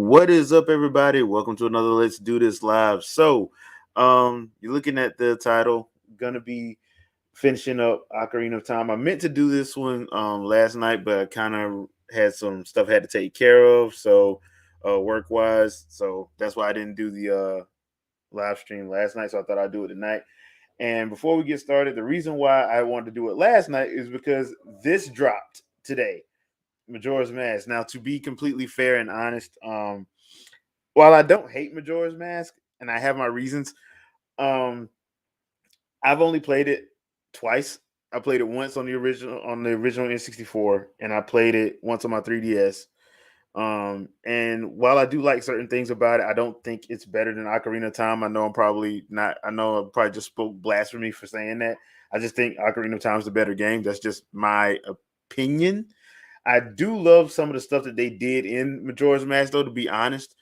What is up, everybody? Welcome to another Let's Do This Live. You're looking at the title. Gonna be finishing up Ocarina of Time. I meant to do this one last night, but I kind of had some stuff I had to take care of, work wise. So that's why I didn't do the live stream last night. So I thought I'd do it tonight. And before we get started, the reason why I wanted to do it last night is because this dropped today. Majora's Mask. Now, to be completely fair and honest, while I don't hate Majora's Mask, and I have my reasons, um, I've only played it twice. I played it once on the original N64, and I played it once on my 3DS. And while I do like certain things about it, I don't think it's better than Ocarina of Time. I know I'm probably not. I know I probably just spoke blasphemy for saying that. I just think Ocarina of Time is the better game. That's just my opinion. I do love some of the stuff that they did in Majora's Mask, though. To be honest,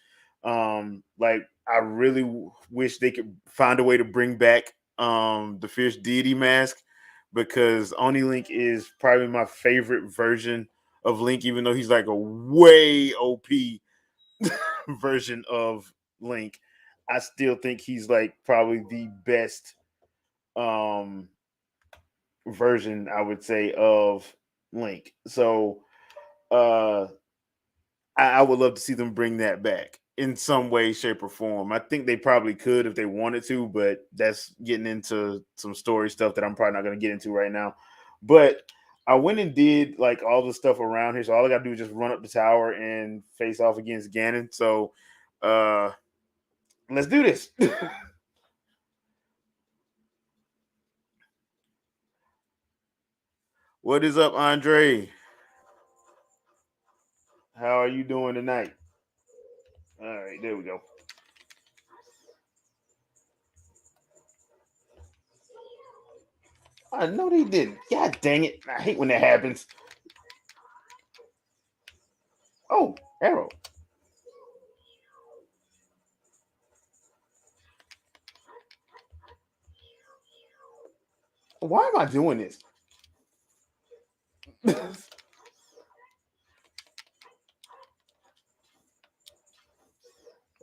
like I really wish they could find a way to bring back the Fierce Deity mask because Oni Link is probably my favorite version of Link, even though he's like a way OP version of Link. I still think he's like probably the best um version, I would say, of Link. Uh I would love to see them bring that back in some way, shape, or form. I think they probably could if they wanted to, but that's getting into some story stuff that I'm probably not going to get into right now. But I went and did like all the stuff around here, so all I got to do is just run up the tower and face off against Ganon. So uh let's do this. What is up, Andre? How are you doing tonight? All right, there we go. I know they didn't. God dang it! I hate when that happens. Oh, arrow. Why am I doing this?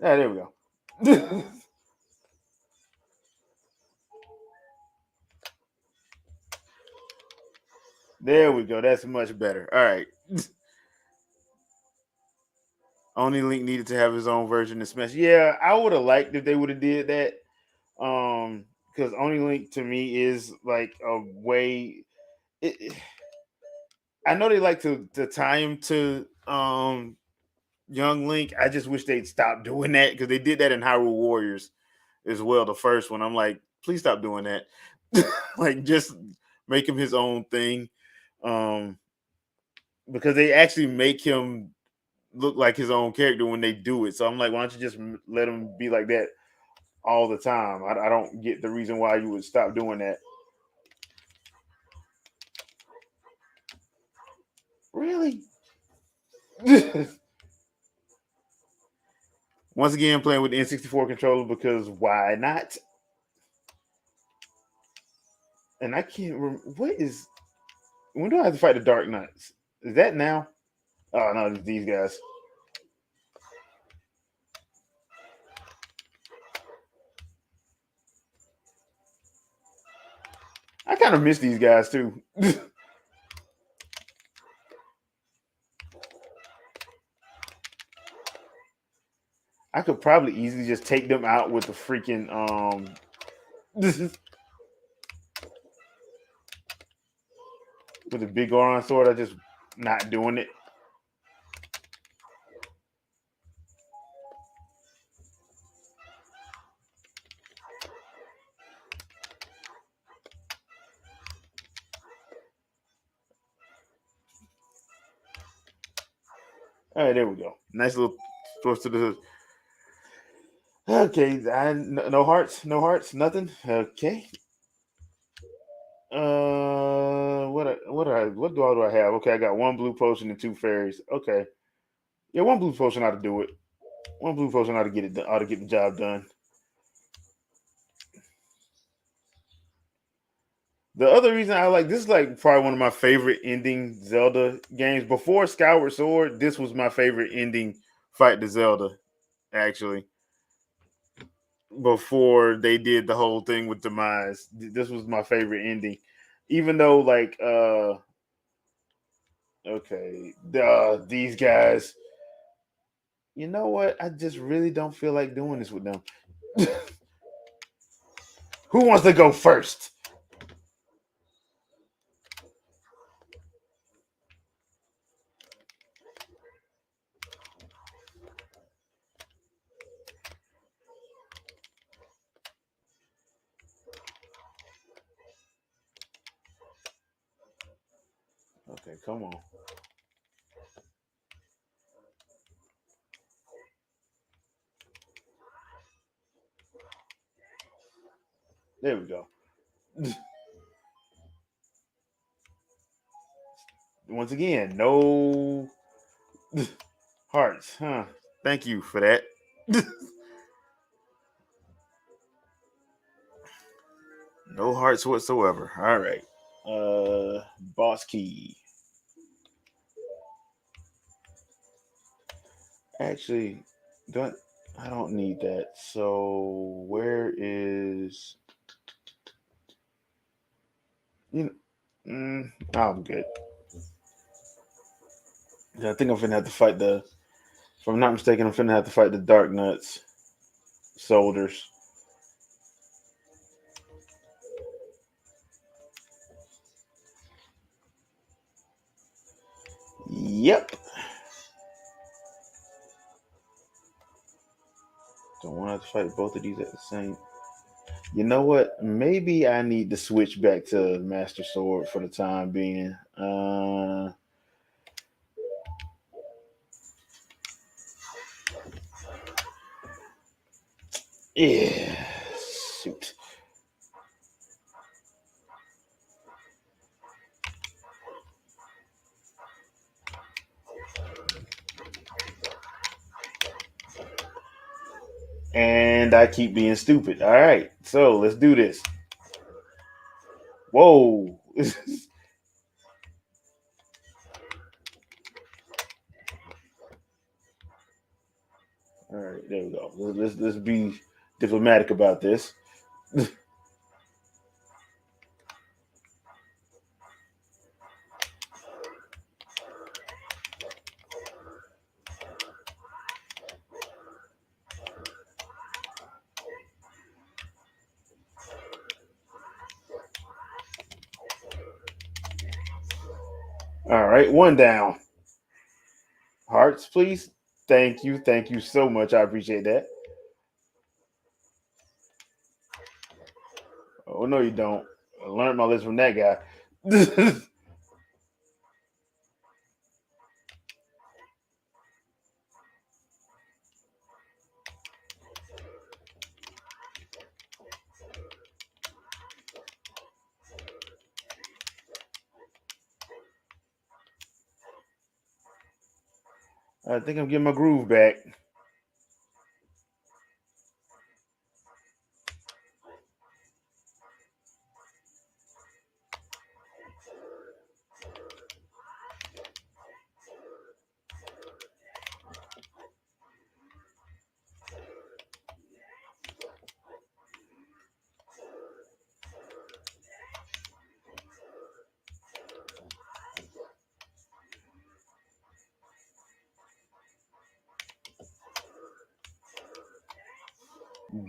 Ah, there we go. There we go. That's much better. All right. Only Link needed to have his own version of Smash. Yeah, I would have liked if they would have did that. Because Only Link to me is like a way. I know they like to tie him to Young Link. I just wish they'd stop doing that because they did that in Hyrule Warriors as well. The first one, I'm like, please stop doing that. Like, just make him his own thing. Um, because they actually make him look like his own character when they do it. So I'm like, why don't you just let him be like that all the time? I don't get the reason why you would stop doing that. Really? Once again, playing with the N64 controller because why not? And I can't remember what is. When do I have to fight the Dark Knights? Is that now? Oh no, it's these guys. I kind of miss these guys too. I could probably easily just take them out with the freaking with the big Goron sword. I just not doing it. All right, there we go. Nice little source to the. Okay, no hearts, no hearts, nothing. Okay. What do I have? Okay, I got one blue potion and two fairies. Okay, yeah, one blue potion ought to do it. One blue potion ought to get it. Ought to get the job done. The other reason I like this is like probably one of my favorite ending Zelda games. Before Skyward Sword, this was my favorite ending fight the Zelda. Actually, before they did the whole thing with Demise, this was my favorite ending. Even though, like, okay, these guys. You know what? I just really don't feel like doing this with them. Who wants to go first? Okay, come on. There we go. Once again, no hearts, huh? Thank you for that. No hearts whatsoever. All right. Boss key. Actually, don't I don't need that. So where is you know? I'm good. Yeah, I think I'm finna have to fight the. If I'm not mistaken, I'm finna have to fight the Dark Nuts soldiers. Yep. Don't want to have to fight both of these at the same. You know what? Maybe I need to switch back to Master Sword for the time being. Yeah. Shoot. And I keep being stupid. All right. So let's do this. Whoa. All right. There we go. Let's be diplomatic about this. All right. One down. Hearts, please. Thank you. Thank you so much. I appreciate that. Oh, no, you don't. I learned my lesson from that guy. I think I'm getting my groove back.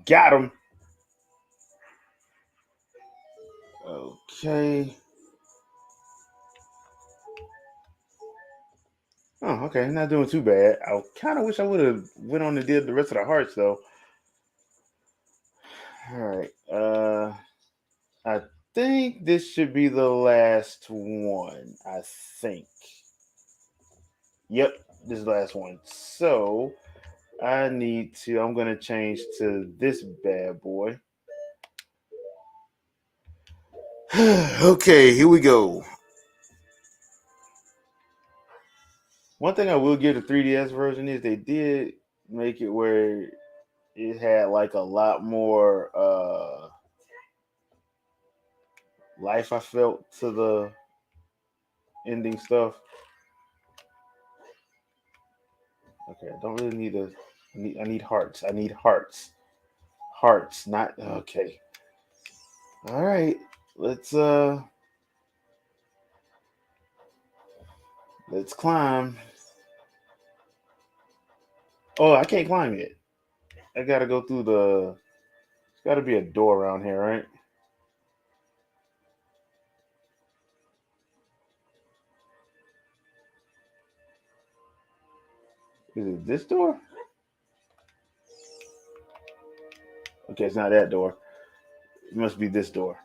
Got him. Okay. Oh, okay. Not doing too bad. I kind of wish I would have went on and did the rest of the hearts though. All right. I think this should be the last one. I think. Yep, this is the last one. So I need to. I'm gonna change to this bad boy. Okay, here we go. One thing I will give the 3DS version is they did make it where it had like a lot more life I felt to the ending stuff. Okay, I don't really need a. I need hearts. I need hearts. Hearts, not okay. All right, let's uh, let's climb. Oh, I can't climb it. I gotta go through the. There's got to be a door around here, right? Is it this door? Okay, it's not that door. It must be this door.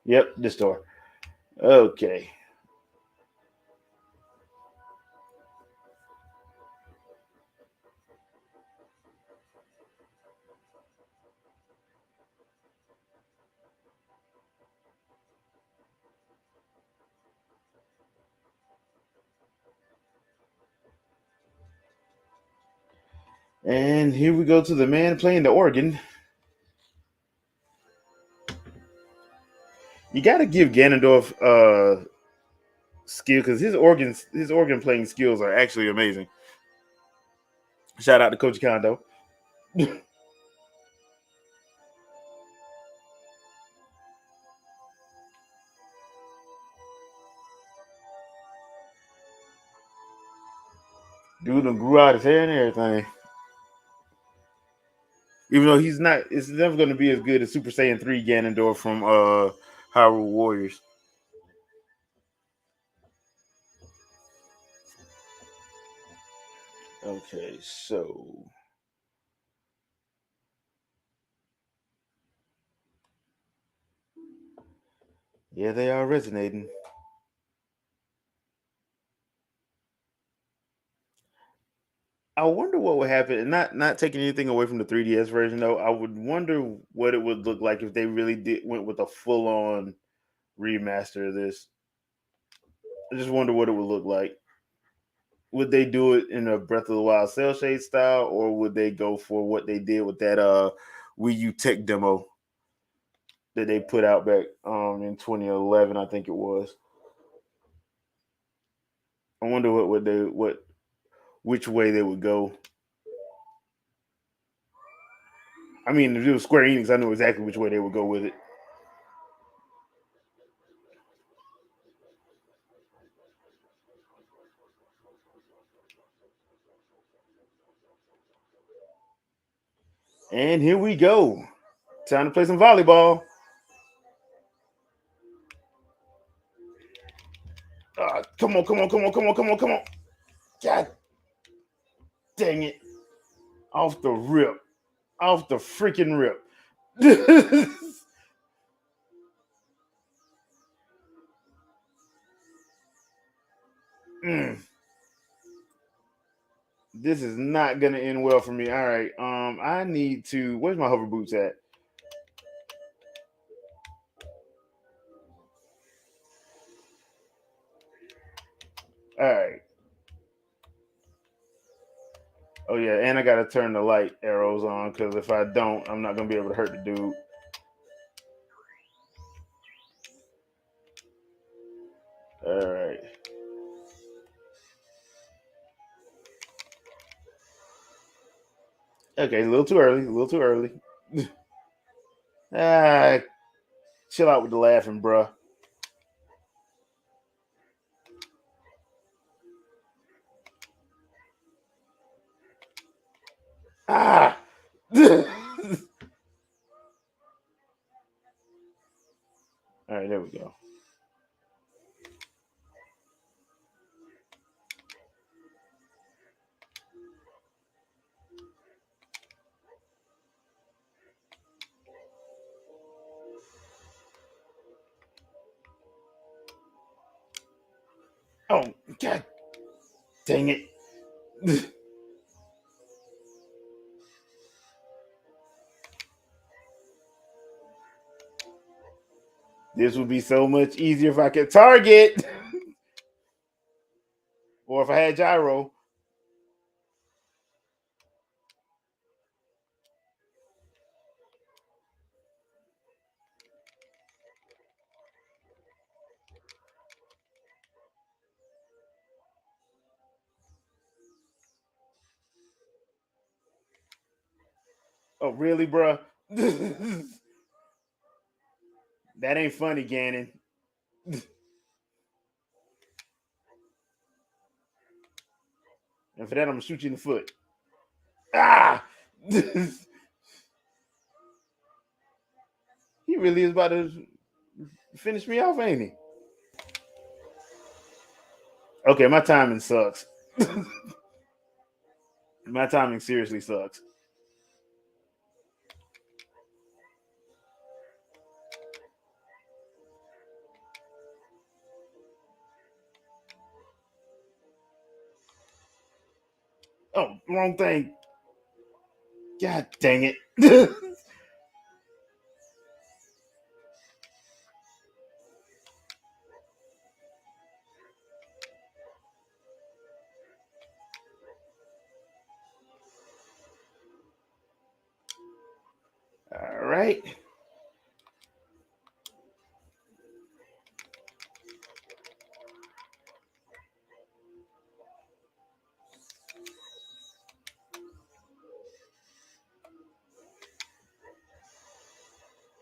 Yep, this door. Okay. And here we go to the man playing the organ. You got to give Ganondorf skill because his organ playing skills are actually amazing. Shout out to Coach Kondo. Dude done grew out his hair and everything. Even though he's not, it's never going to be as good as Super Saiyan 3 Ganondorf from Hyrule Warriors. Okay, so yeah, they are resonating. I wonder what would happen, and not taking anything away from the 3DS version though. I would wonder what it would look like if they really did went with a full on remaster of this. I just wonder what it would look like. Would they do it in a Breath of the Wild cell shade style, or would they go for what they did with that Wii U tech demo that they put out back in 2011? I think it was. I wonder what would they what which way they would go. I mean, if it was Square Enix, I know exactly which way they would go with it. And here we go. Time to play some volleyball. Come on, come on, come on, come on, come on, come on. God dang it. Off the rip. Off the freaking rip. Mm, this is not gonna end well for me. All right. I need to where's my hover boots at? All right. Oh yeah, and I gotta turn the light arrows on because if I don't, I'm not gonna be able to hurt the dude. All right. Okay, a little too early. A little too early. ah, chill out with the laughing, bruh. Ah. All right, there we go. Oh, god dang it. This would be so much easier if I could target or if I had gyro. Oh, really, bruh? That ain't funny, Gannon. And for that, I'm gonna shoot you in the foot. Ah! He really is about to finish me off, ain't he? Okay, my timing sucks. My timing seriously sucks. Oh, wrong thing. God dang it. All right.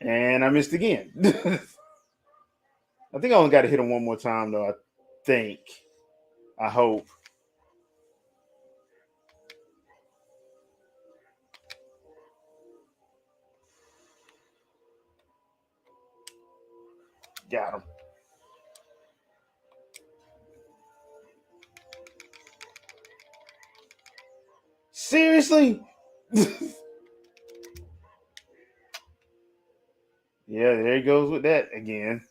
And I missed again. I think I only got to hit him one more time, though. I think. I hope. Got him. Seriously? Yeah, there he goes with that again.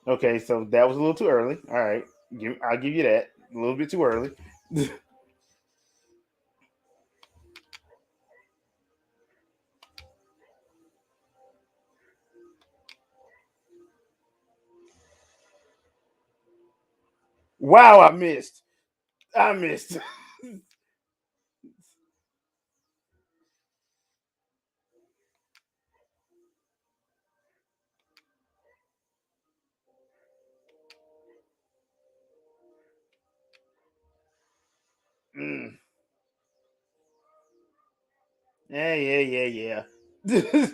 Okay, so that was a little too early. All right. I'll give you that. A little bit too early. Wow, I missed. I missed. Mm. Yeah, yeah, yeah.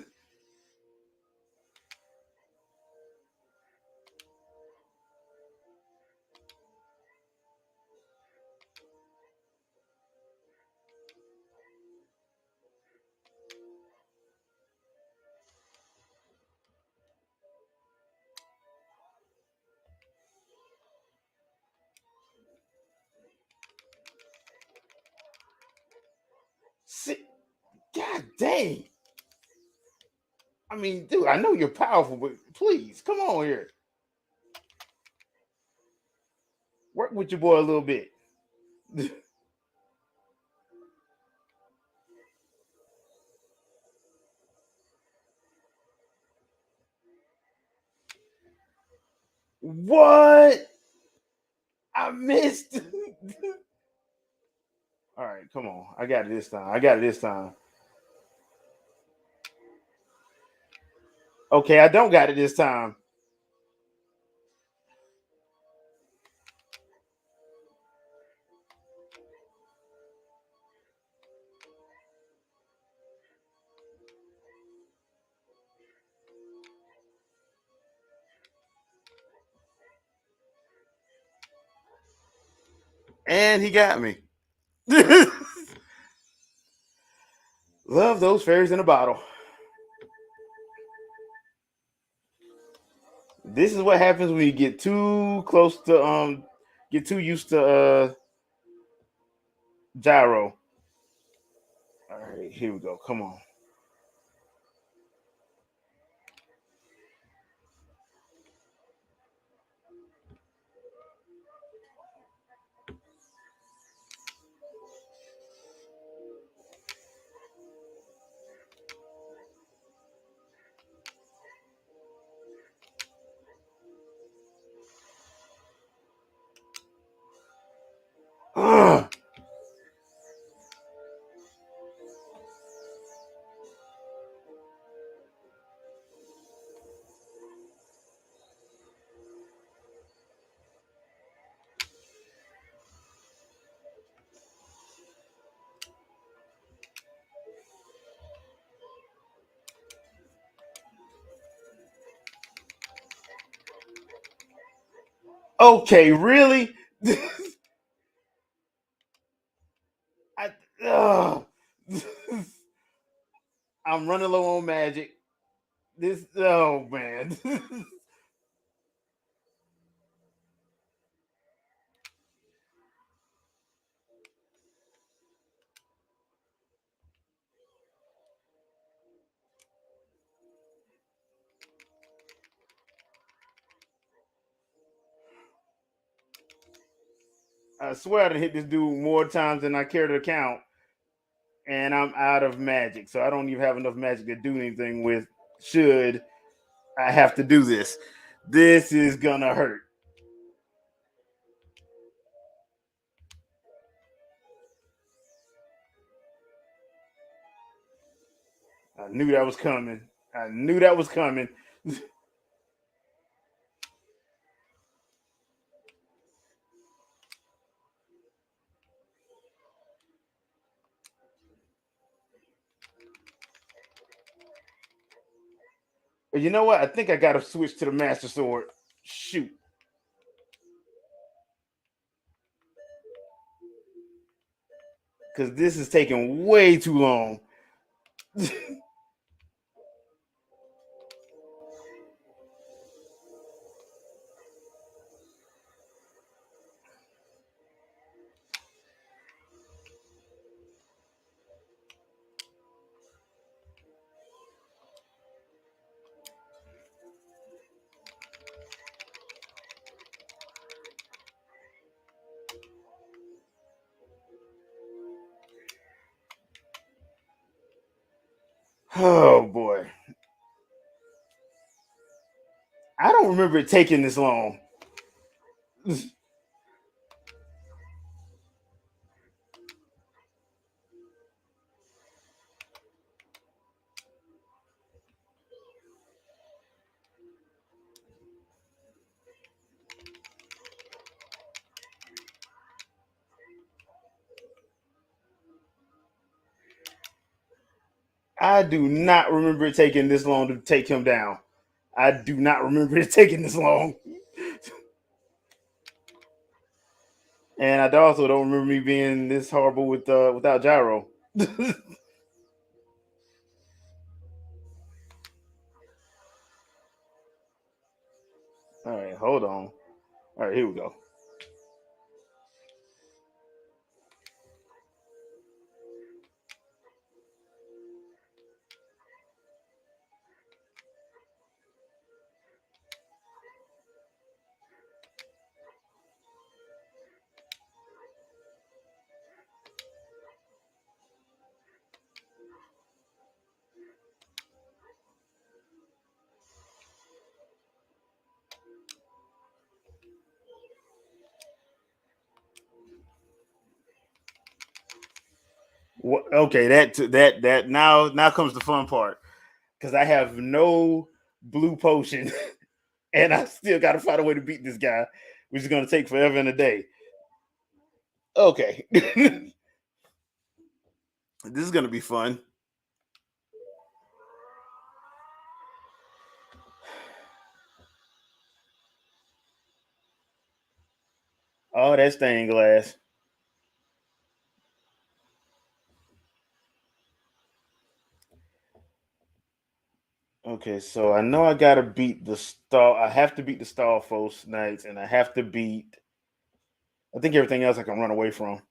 See, God dang. I mean, dude, I know you're powerful, but please, come on here. Work with your boy a little bit. What? I missed. All right, come on. I got it this time. I got it this time. Okay, I don't got it this time. And he got me. Love those fairies in a bottle. This is what happens when you get too close to get too used to gyro. All right, here we go. Come on. Ugh. Okay, really? I, ugh. I'm running low on magic. This, oh man. I swear I done hit this dude more times than I care to count, and I'm out of magic, so I don't even have enough magic to do anything with. Should I have to do this? This is gonna hurt. I knew that was coming. I knew that was coming. But you know what? I think I got to switch to the Master Sword. Shoot, because this is taking way too long. Oh boy, I don't remember it taking this long. I do not remember it taking this long to take him down. I do not remember it taking this long. And I also don't remember me being this horrible with without gyro. All right, hold on. All right, here we go. Okay, that now comes the fun part because I have no blue potion and I still got to find a way to beat this guy, which is going to take forever and a day. Okay, this is going to be fun. Oh, that stained glass. Okay, so I know I gotta beat the star. I have to beat the Starfos Knights, and I have to beat. I think everything else I can run away from.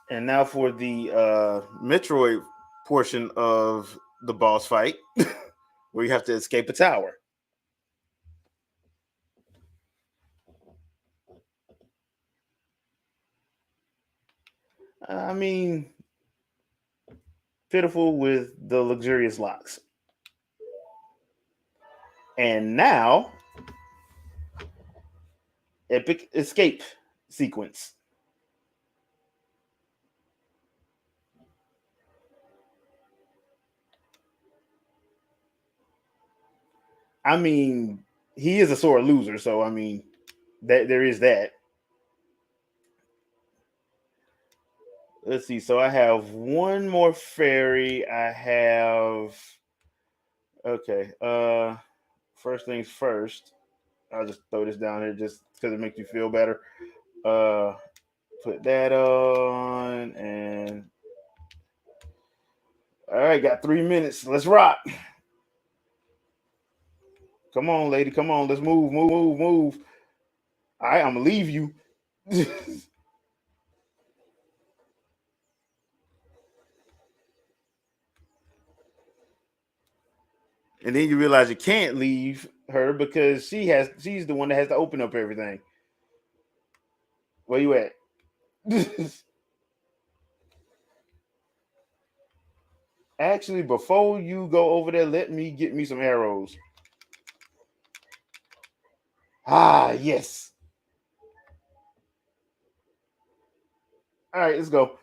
And now for the Metroid portion of the boss fight, where you have to escape a tower. I mean, pitiful with the luxurious locks. And now, epic escape sequence. I mean, he is a sore loser, so I mean, that there is that. Let's see. So I have one more fairy. I have okay. First things first. I'll just throw this down here just because it makes you feel better. Uh, put that on, and all right, got 3 minutes. Let's rock. Come on, lady. Come on. Let's move, move, move. All right, I'm gonna leave you. And then you realize you can't leave her because she's the one that has to open up everything. Where you at? Actually, before you go over there, let me get me some arrows. Ah, yes. All right, let's go.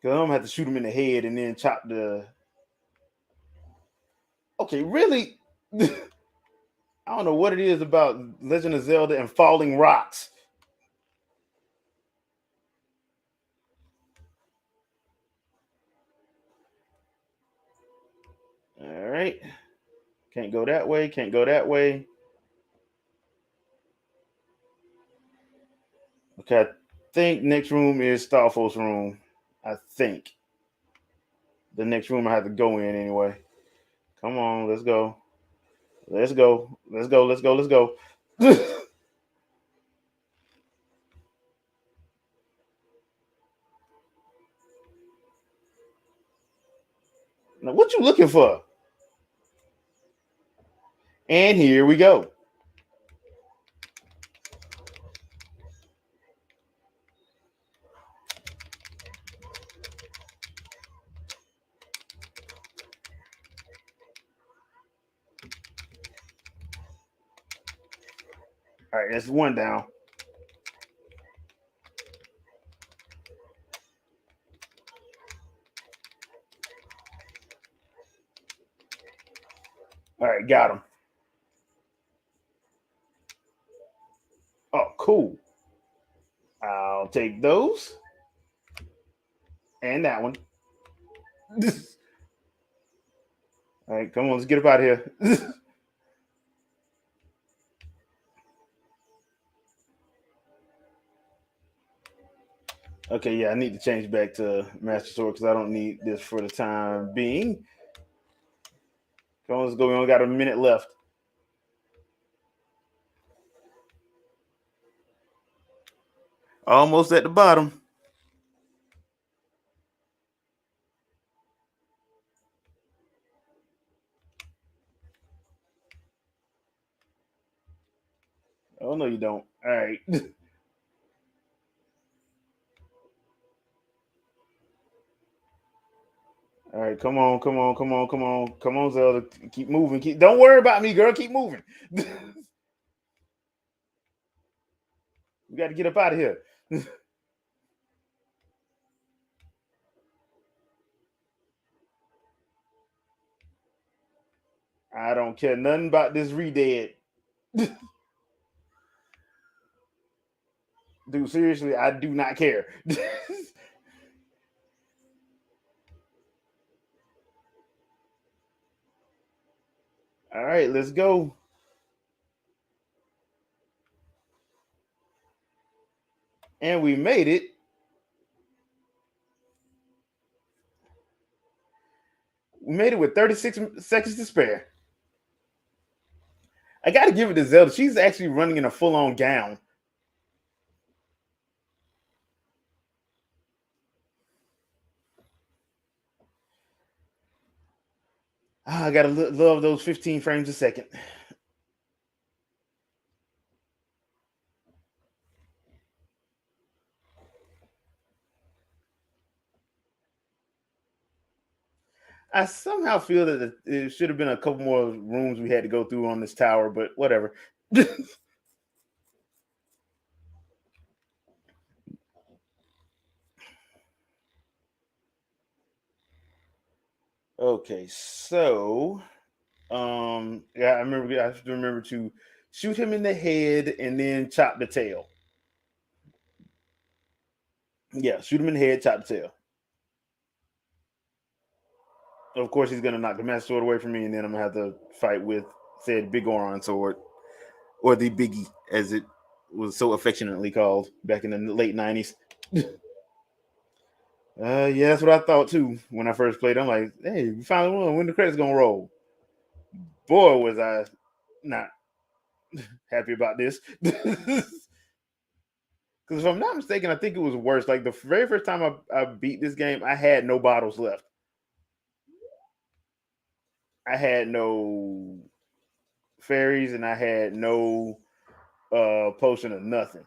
Cause I'm gonna have to shoot him in the head and then chop the. Okay, really? I don't know what it is about Legend of Zelda and falling rocks. All right, can't go that way. Can't go that way. Okay, I think next room is Starfo's room. I think the next room I have to go in anyway. Come on, let's go. Let's go. Let's go. Let's go. Let's go. Now, what you looking for? And here we go. All right, that's one down. All right, got him. Oh, cool. I'll take those and that one. All right, come on, let's get up out of here. Okay, yeah, I need to change back to Master Sword because I don't need this for the time being. Come on, let's go. We only got a minute left. Almost at the bottom. Oh no, you don't. All right. All right, come on, come on, come on, come on, come on, Zelda. Keep moving. Don't worry about me, girl. Keep moving. We got to get up out of here. I don't care nothing about this redead. Dude, seriously, I do not care. All right, let's go. And we made it. We made it with 36 seconds to spare. I got to give it to Zelda. She's actually running in a full on gown. I got to love those 15 frames a second. I somehow feel that it should have been a couple more rooms we had to go through on this tower, but whatever. Okay, so yeah, I have to remember to shoot him in the head, and then chop the tail. Yeah, shoot him in the head, chop the tail. Of course, he's gonna knock the master sword away from me, and then I'm gonna have to fight with said big Oron sword, or the Biggie, as it was so affectionately called back in the late '90s. Yeah, that's what I thought too when I first played. I'm like, hey, we finally won. When the credits gonna roll? Boy, was I not happy about this. Because if I'm not mistaken, I think it was worse. Like the very first time I beat this game, I had no bottles left. I had no fairies, and I had no potion of nothing.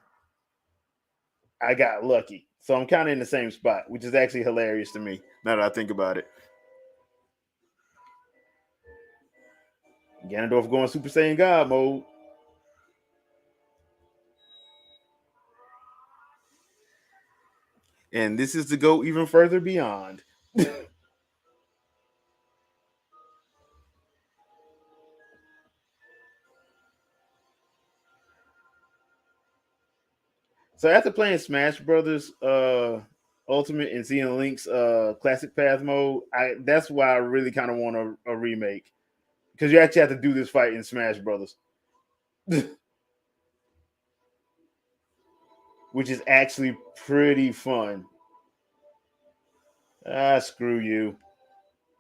I got lucky. So I'm kind of in the same spot, which is actually hilarious to me now that I think about it. Ganondorf going Super Saiyan God mode. And this is to go even further beyond. So after playing Smash Brothers Ultimate and seeing Link's classic path mode, that's why I really kind of want a remake. Because you actually have to do this fight in Smash Brothers. Which is actually pretty fun. Ah, screw you.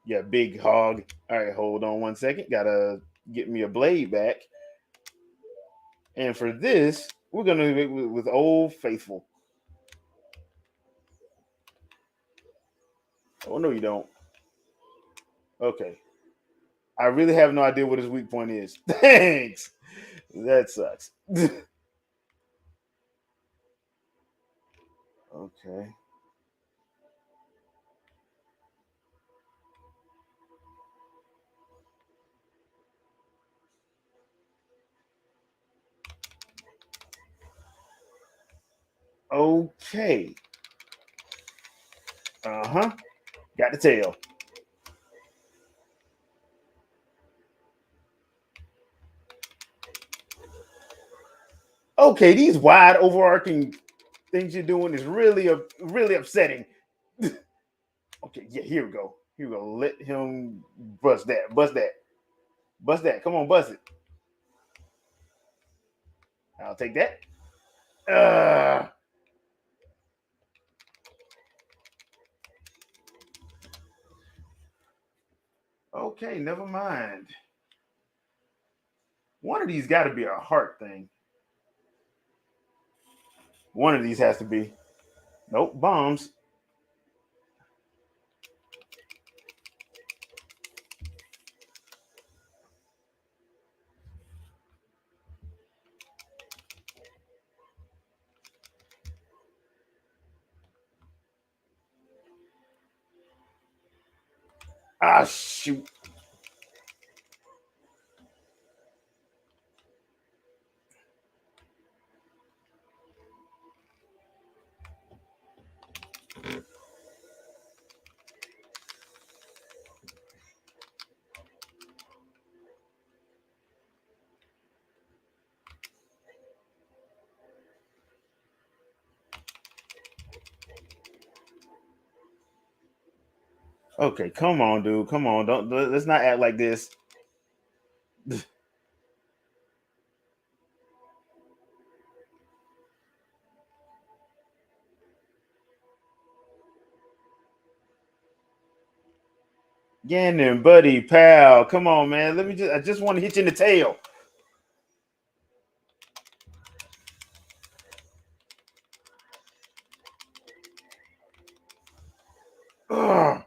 Yeah, big hog. All right, hold on 1 second. Gotta get me a blade back. And for this, we're gonna do it with Old Faithful. Oh no, you don't. Okay. I really have no idea what his weak point is. Thanks. That sucks. Okay. Okay. Uh-huh. Got the tail. Okay, these wide overarching things you're doing is really upsetting. Okay, yeah, here we go. Here we go. Let him bust that. Bust that. Bust that. Come on, bust it. I'll take that. Uh, okay, never mind. One of these got to be a heart thing. One of these has to be. Nope, bombs. Ah, shoot. Okay, come on, dude. Come on. Don't let's not act like this. Gannon, buddy, pal. Come on, man. I just want to hit you in the tail. Ugh.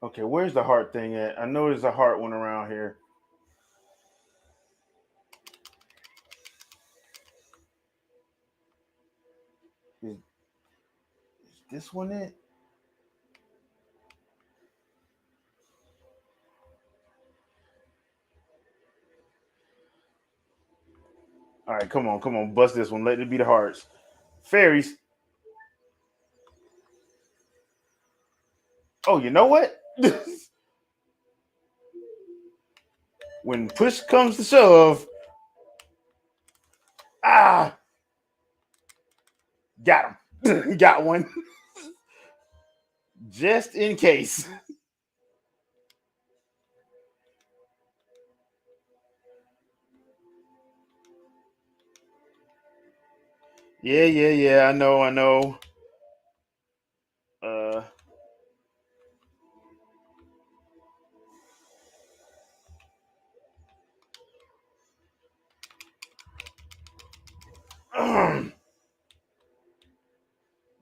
Okay, where's the heart thing at? I know there's a heart one around here. Is this one it? All right, come on, bust this one. Let it be the hearts. Fairies. Oh, you know what? when push comes to shove, ah, got him. Got one. Just in case. Yeah, yeah, yeah. I know, I know. Uh,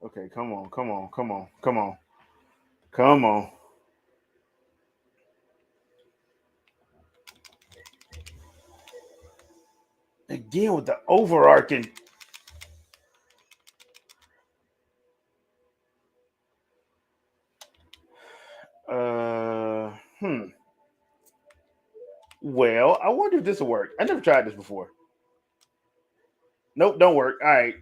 okay, come on, come on, come on, come on, come on. Again with the overarching. Uh, hmm. Well, I wonder if this will work. I never tried this before. Nope, don't work. All right.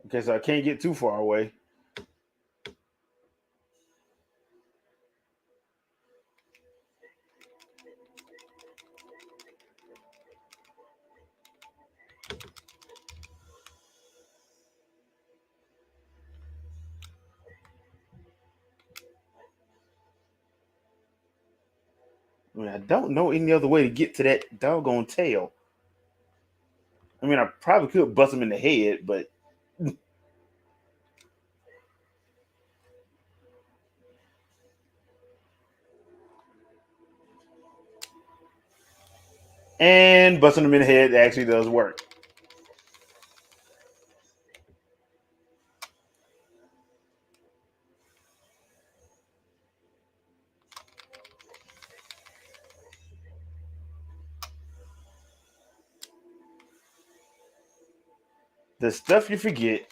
Okay, so I can't get too far away. I mean, I don't know any other way to get to that doggone tail. I mean, I probably could bust him in the head, but and busting him in the head actually does work. The stuff you forget.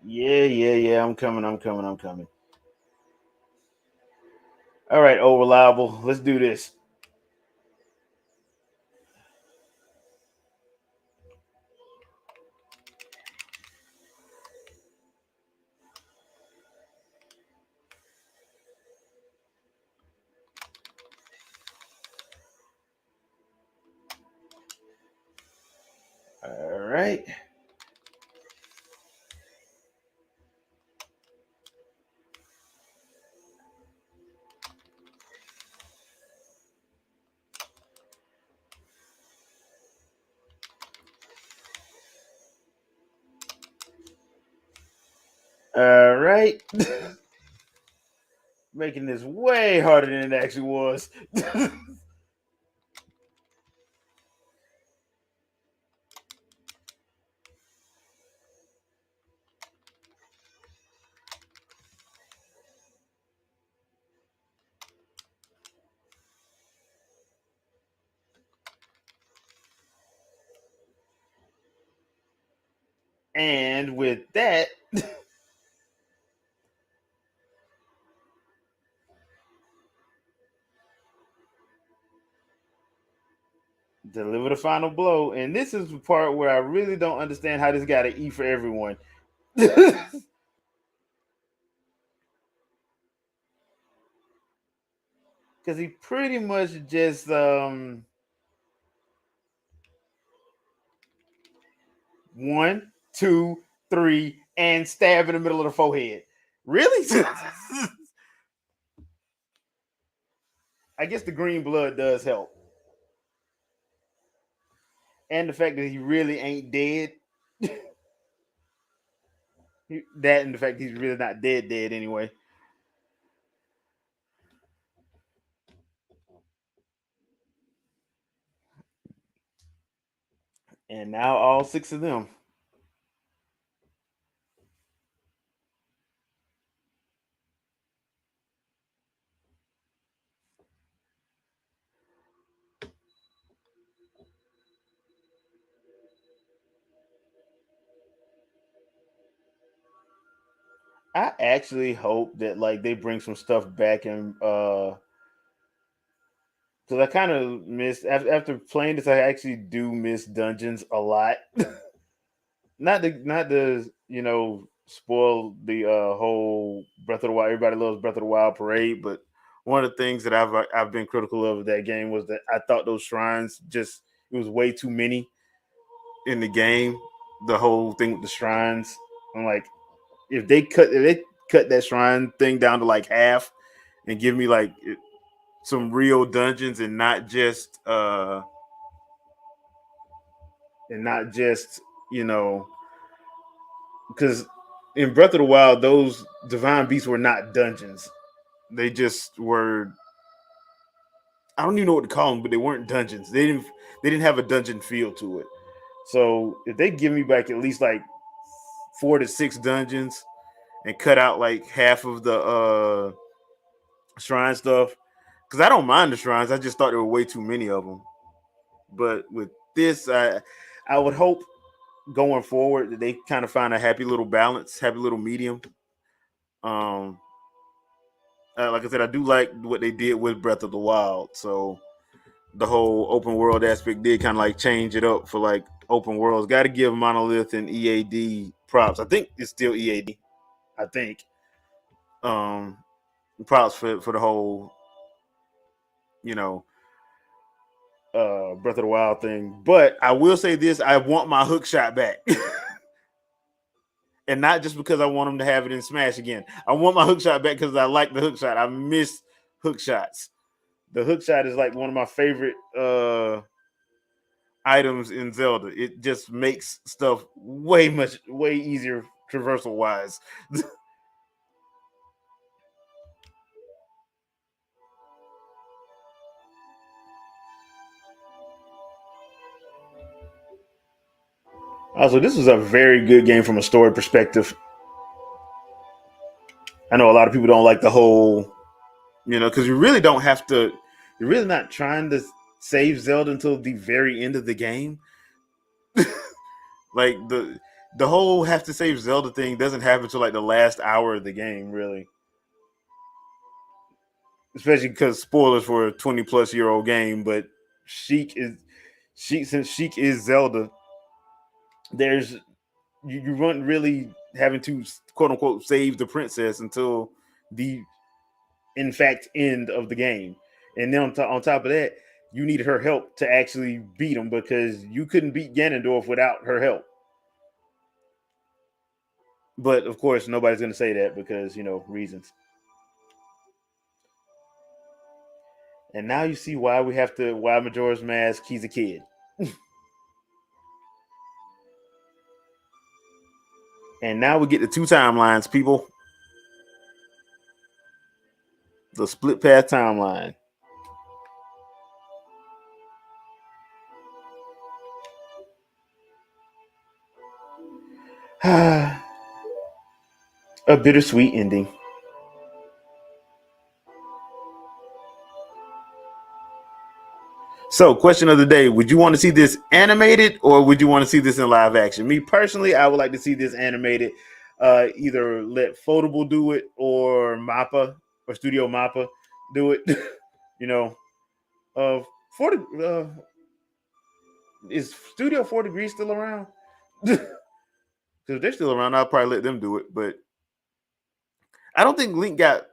Yeah, yeah, yeah. I'm coming. I'm coming. I'm coming. All right, old reliable. Let's do this. All right. All right. Making this way harder than it actually was. And with that, deliver the final blow. And this is the part where I really don't understand how this got an E for everyone. Because he pretty much just 1, 2, 3, and stab in the middle of the forehead. Really? I guess the green blood does help. And the fact that he really ain't dead. That and the fact he's really not dead anyway. And now all six of them. I actually hope that like they bring some stuff back and because I kind of miss after playing this. I actually do miss dungeons a lot. Not to spoil the whole Breath of the Wild. Everybody loves Breath of the Wild parade, but one of the things that I've been critical of that game was that I thought those shrines just it was way too many in the game. The whole thing with the shrines. I'm like, if they cut that shrine thing down to like half and give me like some real dungeons and not just you know because in Breath of the Wild those divine beasts were not dungeons. They just were. I don't even know what to call them, but they weren't dungeons. They didn't have a dungeon feel to it. So if they give me back at least like 4 to 6 dungeons and cut out like half of the shrine stuff, because I don't mind the shrines. I just thought there were way too many of them. But with this, I would hope going forward that they kind of find a happy little balance, happy little medium. Um, like I said, I do like what they did with Breath of the Wild. So the whole open world aspect did kind of like change it up for like open worlds. Got to give Monolith and EAD props. I think it's still EAD. I think um, props for the whole you know Breath of the Wild thing. But I will say this: I want my hook shot back. And not just because I want them to have it in Smash again. I want my hook shot back because I like the hook shot. I miss hook shots. The hook shot is like one of my favorite items in Zelda. It just makes stuff way easier traversal wise. Also, this was a very good game from a story perspective. I know a lot of people don't like the whole, because you really don't have to. You're really not trying to save Zelda until the very end of the game. Like the whole have to save Zelda thing doesn't happen until like the last hour of the game, really. Especially because spoilers for a 20-plus-year-old game, but Sheik is since Sheik is Zelda, there's you weren't really having to quote unquote save the princess until the in fact end of the game. And then on top of that, you needed her help to actually beat him because you couldn't beat Ganondorf without her help. But of course, nobody's going to say that because reasons. And now you see why Majora's Mask, he's a kid. And now we get the two timelines, people. The split path timeline. A bittersweet ending. So, question of the day: would you want to see this animated, or would you want to see this in live action? Me personally, I would like to see this animated. Either let Foldable do it, or Mappa or Studio Mappa do it. you know, uh, 40 is Studio 4 Degrees still around? Because if they're still around, I'll probably let them do it. But I don't think Link got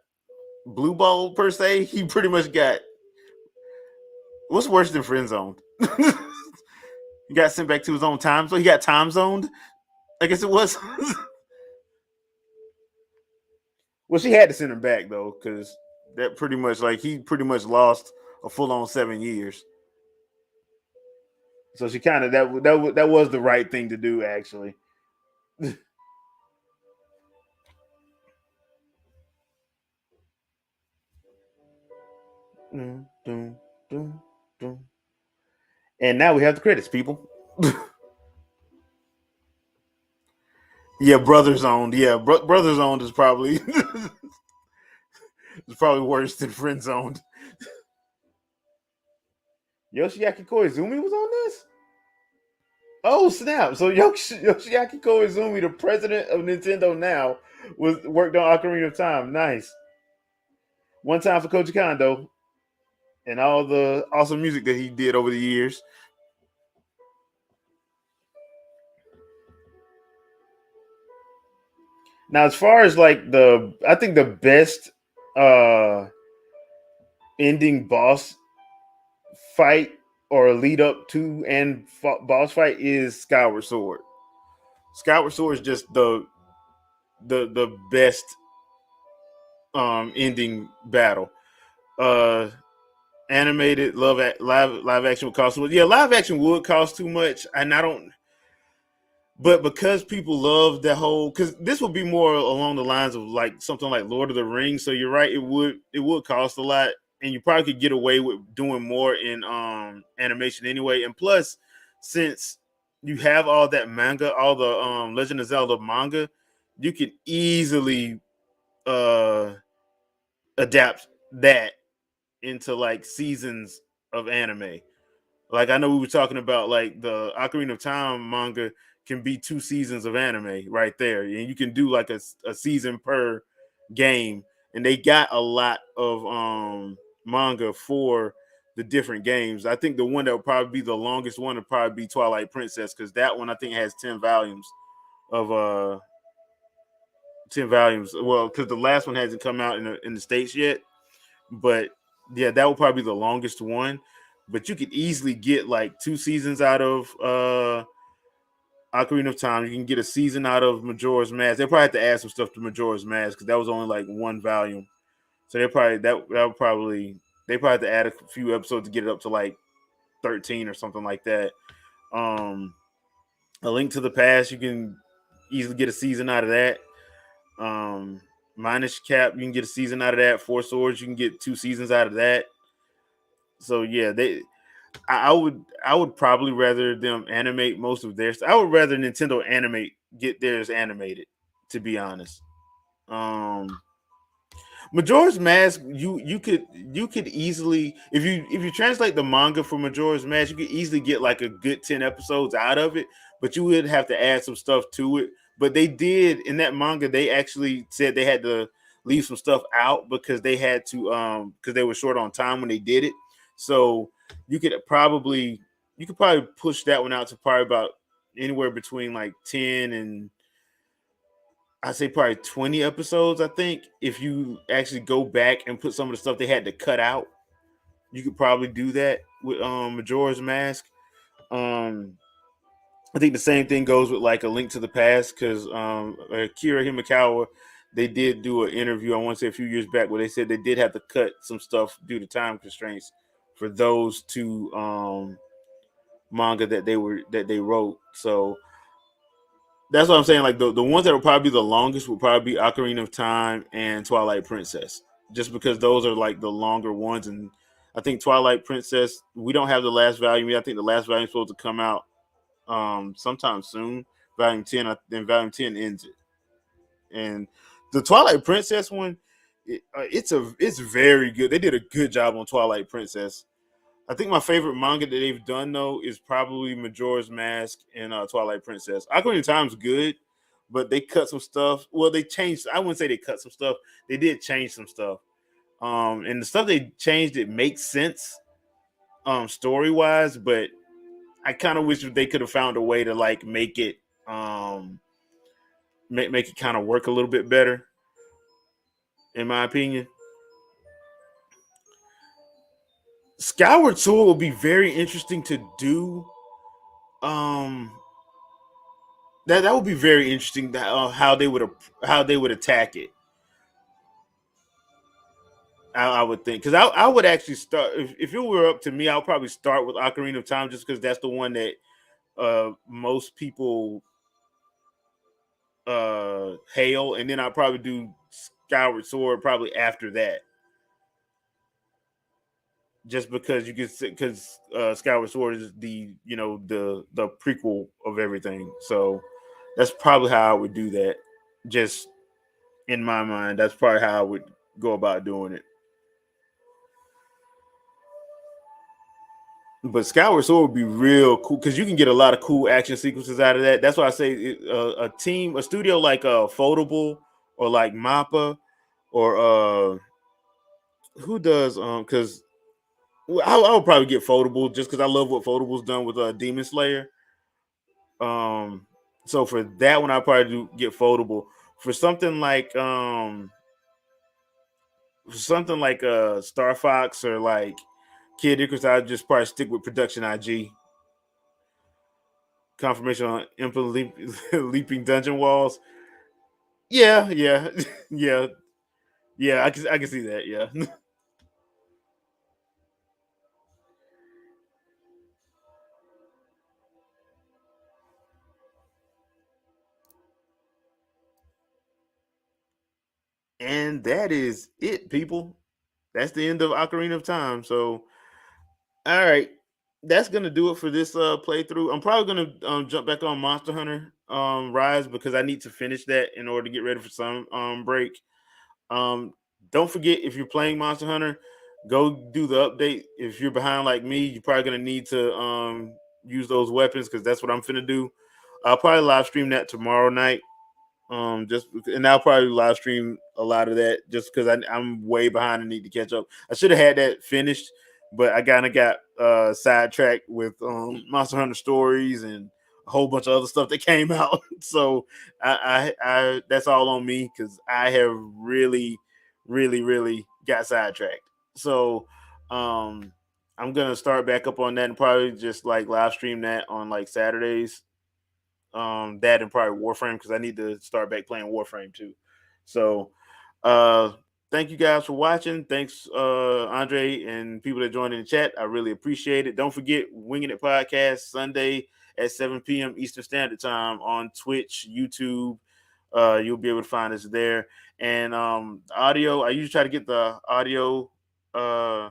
blue ball per se. He pretty much got what's worse than friend zoned. He got sent back to his own time, so he got time zoned. I guess it was. Well, she had to send him back though, because that pretty much like he pretty much lost a full on 7 years. So she kind of that was the right thing to do actually. Dun, dun, dun, dun. And now we have the credits, people. Yeah, brothers owned. Yeah, brothers owned is probably is probably worse than friends owned. Yoshiaki Koizumi was on this. Oh snap! So Yoshiaki Koizumi, the president of Nintendo now, was worked on Ocarina of Time. Nice. One time for Koji Kondo and all the awesome music that he did over the years. Now, as far as like I think the best uh ending boss fight or lead up to and boss fight is Skyward Sword. Skyward Sword is just the best ending battle. Uh Animated live action would cost too much. Yeah, live action would cost too much, and I don't. But because people love that whole, because this would be more along the lines of like something like Lord of the Rings. So you're right, it would cost a lot, and you probably could get away with doing more in animation anyway. And plus, since you have all that manga, all the Legend of Zelda manga, you can easily uh adapt that into like seasons of anime. Like I know we were talking about like the Ocarina of Time manga can be 2 seasons of anime right there, and you can do like a season per game. And they got a lot of manga for the different games. I think the one that would probably be the longest one would probably be Twilight Princess because that one I think has 10 volumes of 10 volumes. Well, because the last one hasn't come out in the states yet, but yeah, that would probably be the longest one. But you could easily get like 2 seasons out of Ocarina of Time. You can get a season out of Majora's Mask. They probably have to add some stuff to Majora's Mask because that was only like 1 volume. So they probably that would probably they probably have to add a few episodes to get it up to like 13 or something like that. Um, a Link to the Past, you can easily get a season out of that. Um, Minish Cap, you can get a season out of that. Four Swords, you can get 2 seasons out of that. So yeah, I would probably rather them animate most of theirs. I would rather Nintendo animate get theirs animated, to be honest. Um Majora's Mask, you could easily if you translate the manga for Majora's Mask, you could easily get like a good 10 episodes out of it, but you would have to add some stuff to it. But they did in that manga, they actually said they had to leave some stuff out because they had to because they were short on time when they did it. So you could probably push that one out to probably about anywhere between like 10 and I say probably 20 episodes. I think if you actually go back and put some of the stuff they had to cut out, you could probably do that with Majora's Mask. Um, I think the same thing goes with like A Link to the Past because Akira Himikawa, they did do an interview. I want to say a few years back where they said they did have to cut some stuff due to time constraints for those two manga that they wrote. So that's what I'm saying. Like the ones that will probably be the longest will probably be Ocarina of Time and Twilight Princess, just because those are like the longer ones. And I think Twilight Princess, we don't have the last volume yet. I think the last volume is supposed to come out sometime soon. Volume 10, then volume 10 ends it. And the Twilight Princess one, it's very good. They did a good job on Twilight Princess. I think my favorite manga that they've done though is probably Majora's Mask and Twilight Princess. Ocarina of Time's good, but they cut some stuff. Well, they changed. I wouldn't say they cut some stuff. They did change some stuff. And the stuff they changed it makes sense, story wise. But I kind of wish they could have found a way to like make it, make it kind of work a little bit better. In my opinion, Skyward Sword will be very interesting to do. Um, that would be very interesting. That how they would attack it. I would think because I would actually start if it were up to me. I would probably start with Ocarina of Time just because that's the one that most people hail, and then I'll probably do Skyward Sword probably after that. just because you can because Skyward Sword is the the prequel of everything. So that's probably how I would do that. Just in my mind, that's probably how I would go about doing it. But Skyward Sword would be real cool because you can get a lot of cool action sequences out of that. That's why I say a team, a studio like Foldable or like Mappa or who does because I would probably get Foldable just because I love what Foldable's done with Demon Slayer. Um, so for that one, I probably do get Foldable. For something like Star Fox or like Kid Icarus, I'd just probably stick with Production IG. Confirmation on Impa leaping dungeon walls. Yeah, yeah, yeah, yeah. I can see that. Yeah, and that is it, people. That's the end of Ocarina of Time. So, all right, that's gonna do it for this playthrough. I'm probably gonna jump back on Monster Hunter Rise because I need to finish that in order to get ready for some break. Um, don't forget if you're playing Monster Hunter, go do the update. If you're behind like me, you're probably gonna need to use those weapons because that's what I'm finna do. I'll probably live stream that tomorrow night. Just and I'll probably live stream a lot of that just because I'm way behind and need to catch up. I should have had that finished, but I kind of got sidetracked with Monster Hunter stories and a whole bunch of other stuff that came out. So I that's all on me because I have really got sidetracked. So um I'm gonna start back up on that and probably just like live stream that on like Saturdays, that and probably Warframe because I need to start back playing Warframe too. So uh thank you guys for watching. Thanks Andre and people that joined in the chat. I really appreciate it. Don't forget Winging It Podcast Sunday at 7 p.m. Eastern Standard Time on Twitch, YouTube. You'll be able to find us there. And audio, I usually try to get the audio uh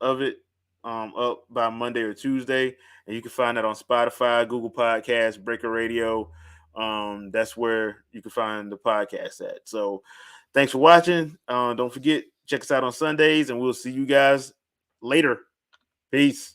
of it up by Monday or Tuesday, and you can find that on Spotify, Google Podcasts, Breaker Radio. That's where you can find the podcast at. So, thanks for watching. Don't forget check us out on Sundays, and we'll see you guys later. Peace.